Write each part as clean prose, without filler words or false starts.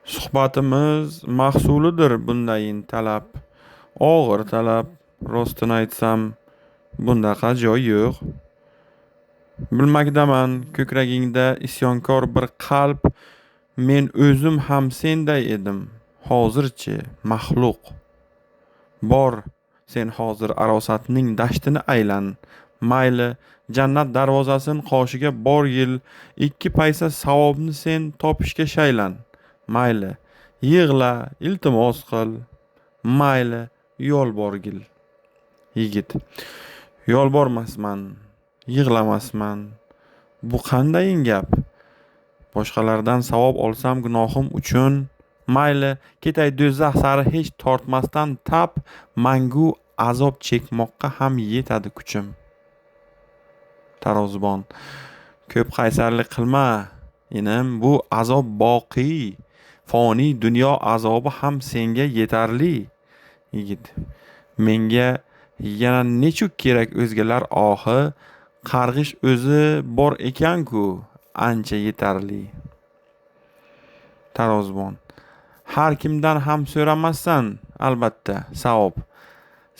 Suhbatimiz mahsulidir bundayin talab. Og'ir talab. Rostini aytsam, bundaqa joy yo'q. Bilmakdaman, ko'kragingda isyonkor bir qalb. Men o'zim ham senday edim. Hozirchi maxluq. Bor, sen hozir arosatning dashtini aylan. Mayli, jannat darvozasin qoshiga bor yil. Ikki paysa savobni sen topishga shaylan. Mayli, yig'la, iltimos qil. Mayli, yo'l borgil. Yigit: yo'l bormasman, yig'lamasman. Bu qandayin gap? Boshqalardan savob olsam gunohim uchun, mayli, ketay do'zax sari hech tortmasdan tap, mangu azob chekmoqqa ham yetadi kuchim. Tarozibon: ko'p qaysarlik qilma, inim, bu azob boqiy. Foniy dunyo azobi ham senga yetarli. Yigit: menga yana nechuk kerak o'zgalar ohi, qarg'ish o'zi bor ekan-ku, ancha yetarli. Tarozibon: har kimdan ham so'ramassan, albatta, savob.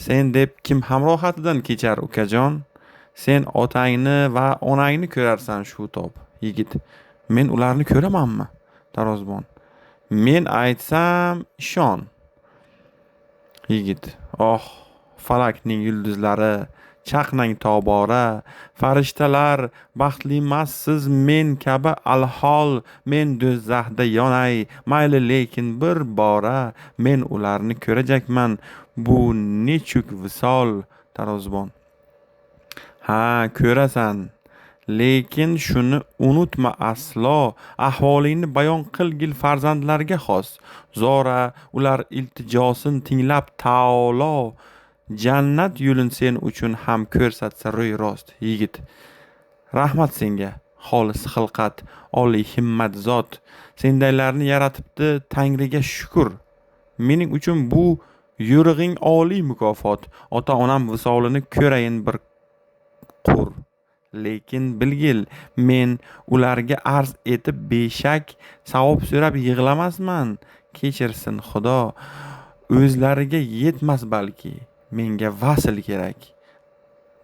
Sen deb kim hamrohatidan kechar ukajon? Sen otangni va onangni ko'rarsan shu top. Yigit: men ularni ko'ramanmi? Tarozibon: men aytsam ishon. Yigit: oh, falakning yulduzlari, chaqnang tobora, farishtalar, baxtlimassiz men kabi alhol, men do'zaxda yonay, mayli lekin bir bora, men ularni ko'rajakman, bu nechuk visol. Tarozibon: ha, ko'rasan, lekin shuni unutma aslo, ahvolingni bayon qilgil farzandlarga xos. Zora ular iltijosin tinglab Taolo jannat yo'lin sen uchun ham ko'rsatsa ro'y rost. Yigit: rahmat senga, xolis xilqat, oliy himmat zot. Sendaylarni yaratibdi Tangriga shukr. Mening uchun bu yo'rig'ing oliy mukofot. Ota-onam visolini ko'rayin bir qur. Lekin bilgil, men ularga arz etib beshak savob so'rab yig'lamasman. Kechirsin Xudo, o'zlariga yetmas balki. Menga vasl kerak.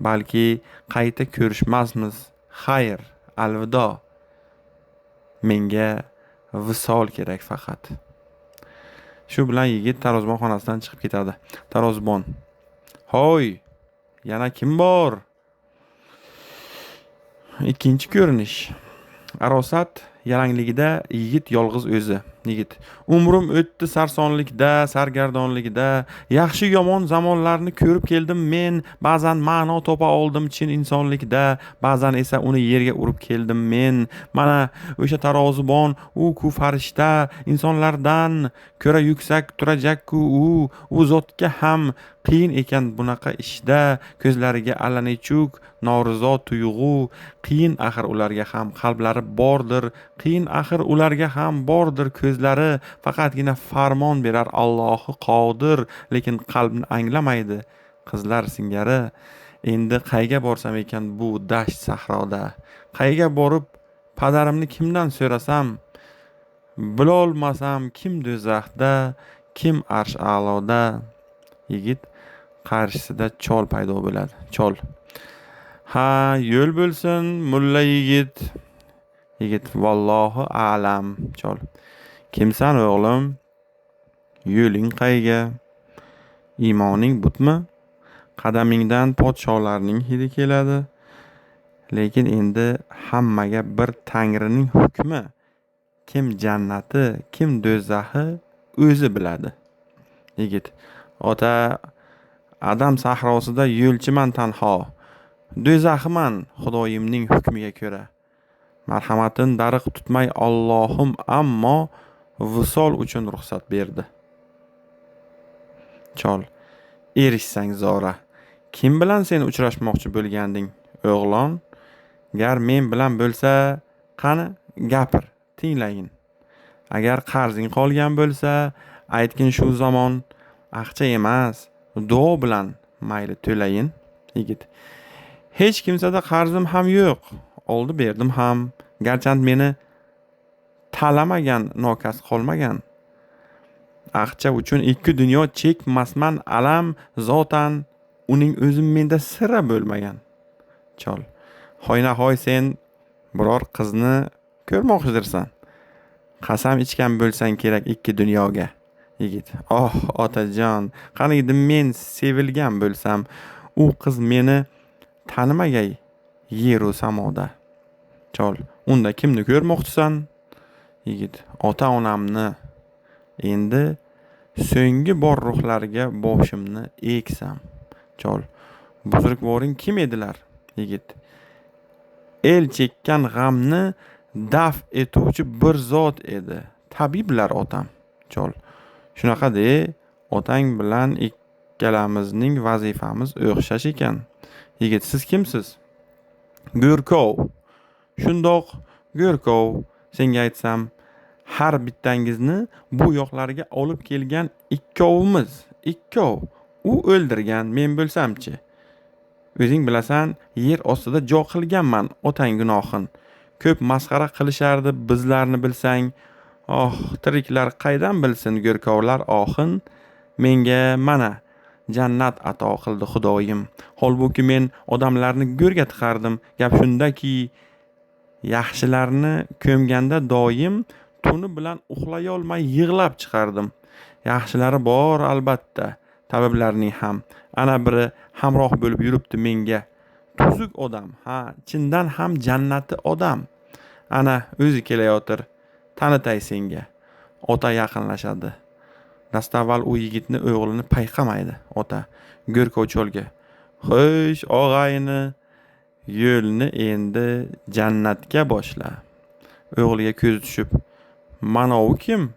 Balki qayta ko'rishmasmiz. Xayr, alvido. Menga visol kerak faqat. Shu bilan yigit tarozibon xonasidan chiqib ketadi. Tarozibon: hoy, yana kim bor? Ikkinchi ko'rinish. Arosat yalangligida yigit yolg'iz o'zi. Yigit: umrim o'tdi sarsonlikda, sargardonlikda, yaxshi yomon zamonlarni ko'rib keldim men. Ba'zan ma'no topa oldim chin insonlikda, ba'zan esa uni yerga urib keldim men. Mana o'sha tarozibon, u ku farishta, insonlardan ko'ra yuksak turajak-ku u zotga ham qiyin ekan bunaqa ishda. Ko'zlariga allanechuk norizo tuyg'u, qiyin axir ularga ham, qalblari bordir, qiyin axir ularga ham bordir ko'zlari. Faqatgina farmon berar Allohi qodir, lekin qalbni anglamaydi qizlar singari. Endi qayga borsam ekan bu dasht sahroda? Qayga borib padarimni kimdan so'rasam? Bilolmasam kim do'zaxda, kim arsh a'loda. Yigit qarshisida chol paydo bo'ladi. Chol: ha, yo'l bo'lsin mulla yigit. Yigit: vallohu a'lam. Chol: kimsan o'g'lim? Yo'ling qayga? Iymoning butmi? Qadamingdan podsholarning hidi keladi. Lekin endi hammaga bir Tangrining hukmi. Kim jannati, kim do'zaxi o'zi biladi. Yigit: ota, Adam sahrosida yo'lchiman tanho. Do'zaximan Xudoyimning hukmiga ko'ra. Marhamatin dariq tutmay Allohim ammo visol uchun ruxsat berdi. Chol: erishsang zora. Kim bilan sen uchrashmoqchi bo'lganding, o'g'lon? Gar men bilan bo'lsa, qani gapir, tinglayin. Agar qarzing qolgan bo'lsa, aytgin shu zamon. Aqcha emas, duo bilan mayli to'layin. Yigit: hech kimsada qarzim ham yo'q. Oldi berdim ham. Garchand meni talamagan, nokas qolmagan. Aqcha uchun ikki dunyo chekmasman alam, zotan uning o'zi menda sira bo'lmagan. Chol: hoynahoy sen biror qizni ko'rmoqchidirsan. Qasam ichgan bo'lsang kerak ikki dunyoga. Yigit: oh otajon, qaniydi men sevilgan bo'lsam, u qiz meni tanimagay yeru samoda. Chol: unda kimni ko'rmoqchisan? Yigit: ota onamni. Endi so'nggi bor ruhlariga boshimni eksam. Chol: buzrukvoring kim edilar? Yigit: el chekkan g'amni daf etuvchi bir zot edi, tabiblar otam. Chol: shunaqa de, otang bilan ikkalamizning vazifamiz o'xshash ekan. Yigit: siz kimsiz? Go'rkov. Shundoq, Go'rkov. Senga aytsam, har bittangizni bu yoqlarga olib kelgan ikkovimiz. Ikkov. U o'ldirgan, men bo'lsamchi? O'zing bilasan, yer ostida jo qilganman otang gunohin. Ko'p masxara qilishardi bizlarni bilsang. Oh, tiriklar qaydan bilsin go'rkovlar oxin. Menga mana jannat ato qildi Xudoyim. Holbuki men odamlarni go'rga tiqardim. Gap shundaki, yaxshilarni ko'mganda doim tuni bilan uxlay olmay yig'lab chiqardim. Yaxshilari bor albatta, tabiblarning ham. Ana biri hamroh bo'lib yuribdi menga. Tuzuk odam, ha, chindan ham jannati odam. Ana o'zi kelayotir, tanitay senga. Ota yaqinlashadi. Dastavval u yigitni o'g'lini payqamaydi. Ota Go'rkov cholga: xo'sh, og'ayni, yo'lni endi jannatga boshla. O'g'liga ko'zi tushib: mana u kim?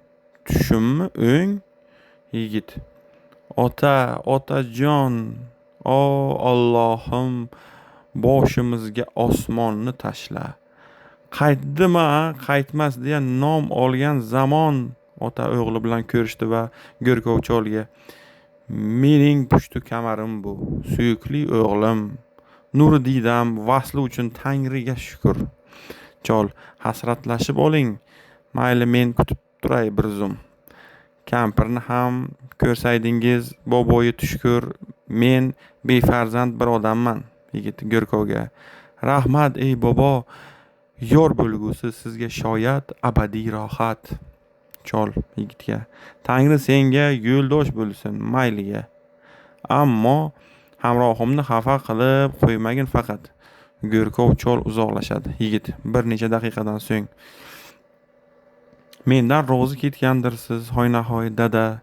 Tushimmi o'ng? Yigit: otajon, o Allohim, boshimizga osmonni tashla. Qaytdimi, qaytmas deya nom olgan zamon. Ota o'g'li bilan ko'rishdi va Go'rkov cholga: mening pushti kamarim bu, suyukli o'g'lim, nuri diydam, vasli uchun Tangriga shukr. Chol: hasratlashib oling, mayli men kutib turay bir zum. Kampirni ham ko'rsaydingiz, boboyi tushkur, men befarzand bir odamman. Yigit Go'rkovga: rahmat ey bobo, yor bo'lgusi sizga shoyat abadiy rohat. Chol yigitga: Tangri senga yo'ldosh bo'lsin, mayliga. Ammo hamrohimni xafa qilib qo'ymagin faqat. Go'rkov chol uzoqlashadi. Yigit bir necha daqiqadan so'ng: mendan rozi ketgandirsiz, hoynahoy dada.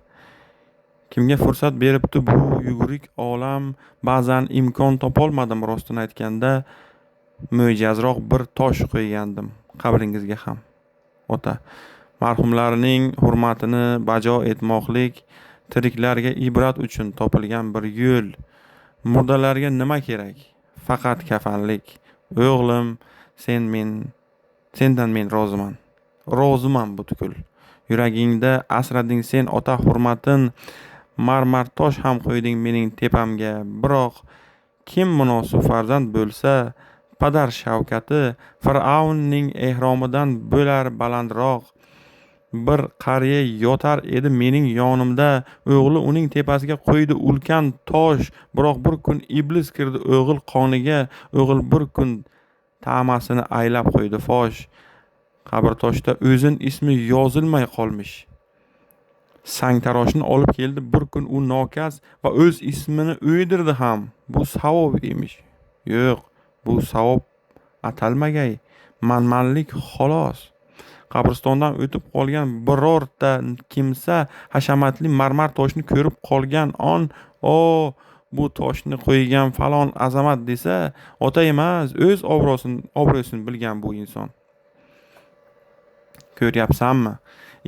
Kimga fursat beribdi bu yugurik olam? Ba'zan imkon topolmadim rostini aytganda. Mo'jazroq bir tosh qo'ygandim qabringizga ham. Ota: marhumlarning hurmatini bajo etmoqlik tiriklarga ibrat uchun topilgan bir yo'l. Murdalarga nima kerak? Faqat kafanlik. O'g'lim, sendan men roziman. Roziman butkul. Yuragingda asrading sen ota hurmatin, marmar tosh ham qo'yding mening tepamga. Biroq kim munosib farzand bo'lsa, padar shavkati Fir'avnning ehromidan bo'lar balandroq. Bir qariya yotar edi mening yonimda, o'g'li uning tepasiga qo'ydi ulkan tosh. Biroq bir kun iblis kirdi o'g'il qoniga, o'g'il bir kun ta'masini aylab qo'ydi fosh. Qabrtoshda o'zin ismi yozilmay qolmish. Sangtaroshni olib keldi bir kun u nokas va o'z ismini o'ydirdi ham. Bu savob emish. Yo'q, bu savob atalmagay, manmanlik xolos. Qabristondan o'tib qolgan birorta kimsa hashamatli marmar toshni ko'rib qolgan on, o bu toshni qo'ygan falon azamat desa, ota emas, o'z obro'sini bilgan bu inson. Ko'ryapsanmi?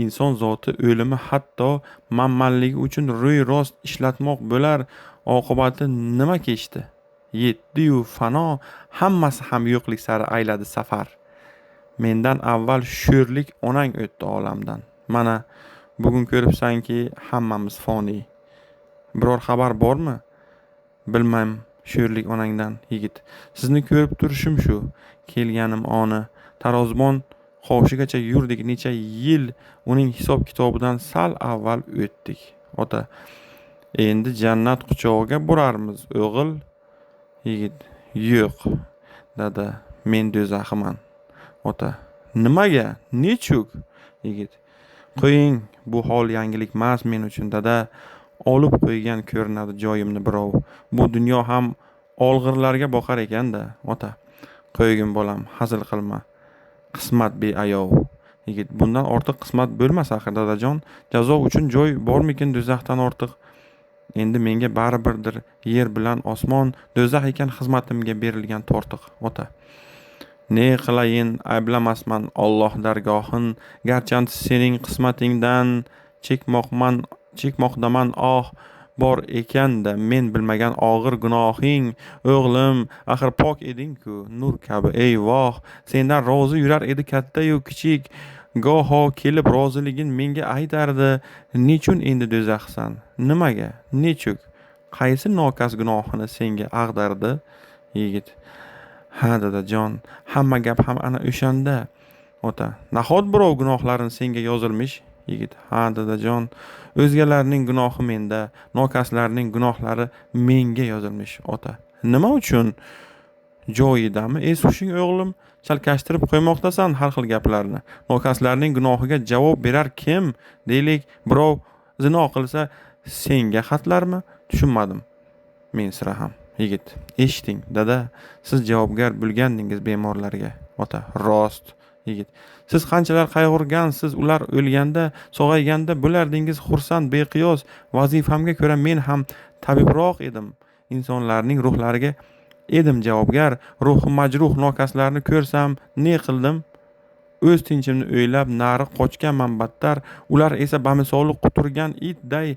Inson zoti o'limi hatto manmanligi uchun ro'y rost ishlatmoq bo'lar. Oqibati nima kechdi? Yetdi-yu fano, hammasi ham yo'qlik sari ayladi safar. Mendan avval sho'rlik onang o'tdi olamdan. Mana bugun ko'ribsanki, hammamiz foniy. Biror xabar bormi? Bilmam sho'rlik onangdan. Yigit: sizni ko'rib turishim shu. Kelganim oni. Tarozibon Qoshigacha yurdik, necha yil uning hisob kitobidan sal avval o'tdik. Ota, endi jannat quchog'iga borarmiz, o'g'il. Yigit, yo'q, dada, men do'zaximan. Ota, nimaga? Nechuk? Yigit, qo'ying, bu hol yangilik emas men uchun, dada. Olib qo'ygan ko'rinadi joyimni birov. Bu dunyo ham olg'irlarga boqar ekanda. Ota, qo'ygin bolam, hazil qilma. Qismat beayov. Yigit, bundan ortiq qismat bo'lmas axir, dadajon. Jazo uchun joy bormikin do'zaxdan ortiq? Endi menga baribirdir, yer bilan osmon do'zax ekan xizmatimga berilgan tortiq. Ota, ne qilayin, ayblamasman Alloh dargohin, garchanti sening qismatingdan chekmoqdaman bor ekanda men bilmagan og'ir gunohing. O'g'lim, axir pok eding-ku, nur kabi eyvoh. Sendan rozi yurar edi katta-yu kichik. Goho kelib roziligin menga aytardi. Nechun endi do'zaxsan? Nimaga? Nechuk? Qaysi nokas gunohini senga ag'dardi? Yigit, ha dadajon, hamma gap ham ana o'shanda. Ota, nahot birov gunohlarini senga yozilmish? Yigit, ha dadajon, o'zgalarning gunohi menda, nokaslarning gunohlari menga yozilmish. Ota, nima uchun? Joyidami es-hushing o'g'lim? Chalkashtirib qo'ymoqdasan har xil gaplarni. Nokaslarning gunohiga javob berar kim? Deylik, birov zino qilsa senga xatlarmi? Tushunmadim men sira ham. Yigit, eshiting, dada, siz javobgar bo'lgandingiz bemorlarga. Ota, rost. Yigit, siz qanchalar qayg'urgansiz, ular o'lganda, sog'ayganda bo'lardingiz xursand beqiyos. Vazifamga ko'ra men ham tabibroq edim. Insonlarning ruhlariga edim javobgar. Ruhi majruh nokaslarni ko'rsam ne qildim? O'z tinchimni o'ylab nari qochganman battar. Ular esa bamisoli quturgan itday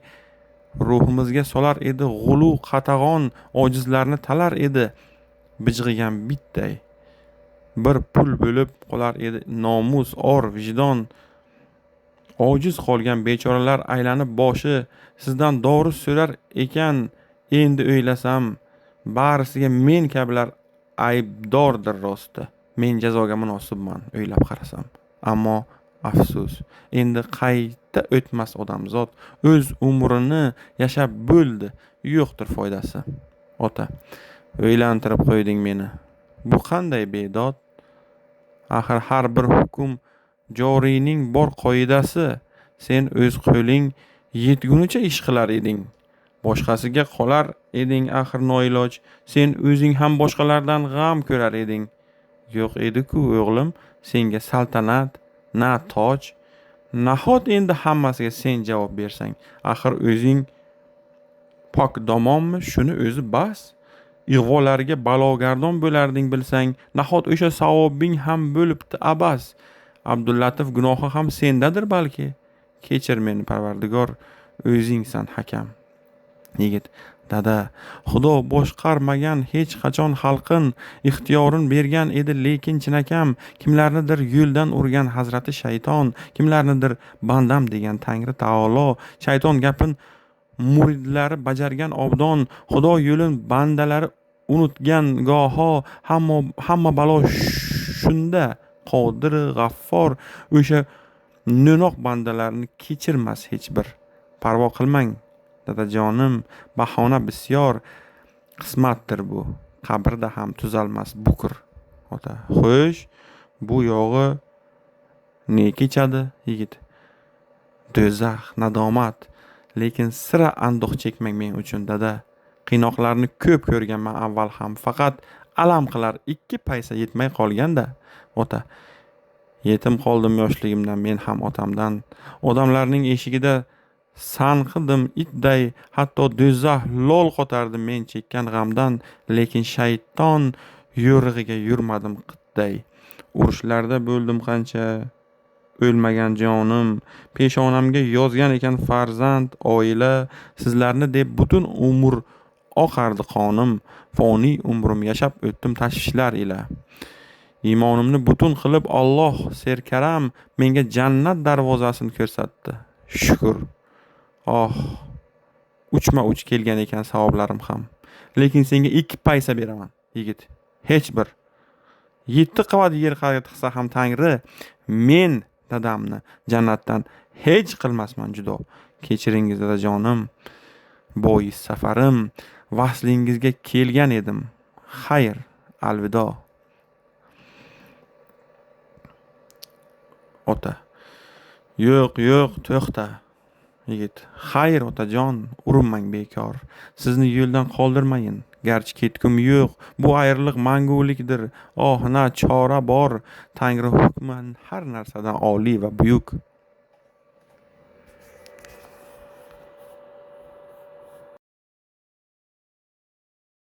ruhimizga solar edi g'ulu qatag'on, ojizlarni talar edi bijg'igan bitday. Bir pul bo'lib qolar edi nomus, or, vijdon. Ojiz qolgan bechoralar aylanib boshi sizdan dori so'rar ekan. Endi o'ylasam, barisiga men kabilar aybdordir rosti. Men jazoga munosibman o'ylab qarasam. Ammo afsus, endi qayta o'tmas odamzod o'z umrini yashab bo'ldi, yo'qdir foydasi. Ota, o'ylantirib qo'yding meni. Bu qanday bedod? Axir har bir hukm joriyning bor qoidasi. Sen o'z qo'ling yetgunicha ish qilar eding. Boshqasiga qolar eding axir noiloj. Sen o'zing ham boshqalardan g'am ko'rar eding. Yo'q edi-ku o'g'lim, senga saltanat, na toj. Nahot endi hammasiga sen javob bersang? Axir o'zing pok domonmi? Shuni o'zi bas. Ig'volarga balogardon bo'larding bilsang, nahot o'sha savobing ham bo'libdi abas. Abdullatif gunohi ham sendadir balki. Kechir meni Parvardigor, o'zingsan hakam. Yigit, dada, Xudo boshqarmagan hech qachon xalqin, ixtiyorin bergan edi lekin chinakam. Kimlarnidir yo'ldan urgan Hazrati shayton, kimlarnidir bandam degan Tangri taolo. Shayton gapin muridlari bajargan obdon, Xudo yo'lin bandalari unutgan goho. Hamma balo shunda. Qodir, G'affor o'sha no'noq bandalarni kechirmas hech bir. Parvo qilmang dadajonim, bahona bisyor. Qismatdir bu. Qabrda ham tuzalmas bukur. Ota, xo'sh, bu yog'i ne kechadi? Yigit, do'zax, nadomat. Lekin sira anduq chekmang men uchun, dada. Qiynoqlarni ko'p ko'rganman avval ham, faqat alam qilar 2 paysa yetmay qolganda. Ota, yetim qoldim yoshligimdan men ham otamdan. Odamlarning eshigida sanqidim itday, hatto do'zax lol qotardi men chekkan g'amdan. Lekin shayton yo'rig'iga yurmadim qitday. Urushlarda bo'ldim qancha, o'lmagan jonim. Peshonamga yozgan ekan farzand, oila. Sizlarni deb butun umr oqardi qonim. Foniy umrim yashab o'tdim tashvishlar ila. Iymonimni butun qilib Alloh serkaram menga jannat darvozasini ko'rsatdi. Shukr. Uchma-uch kelgan ekan savoblarim ham. Lekin senga 2 paysa beraman, yigit. Hech bir. 7 qavat yer qilsa ham Tangri men dadamni jannatdan hech qilmasman judo. Kechiringiz dadajonim. Bois safarim vaslingizga kelgan edim. Xayr, alvido. Ota. Yo'q, to'xta. Yigit. Xayr otajon, urinmang bekor. Sizni yo'ldan qoldirmayin. Garchi ketgum yo'q, bu ayriliq mangulikdir. Oh, na chora bor. Tangri hukman har narsadan oliy va buyuk.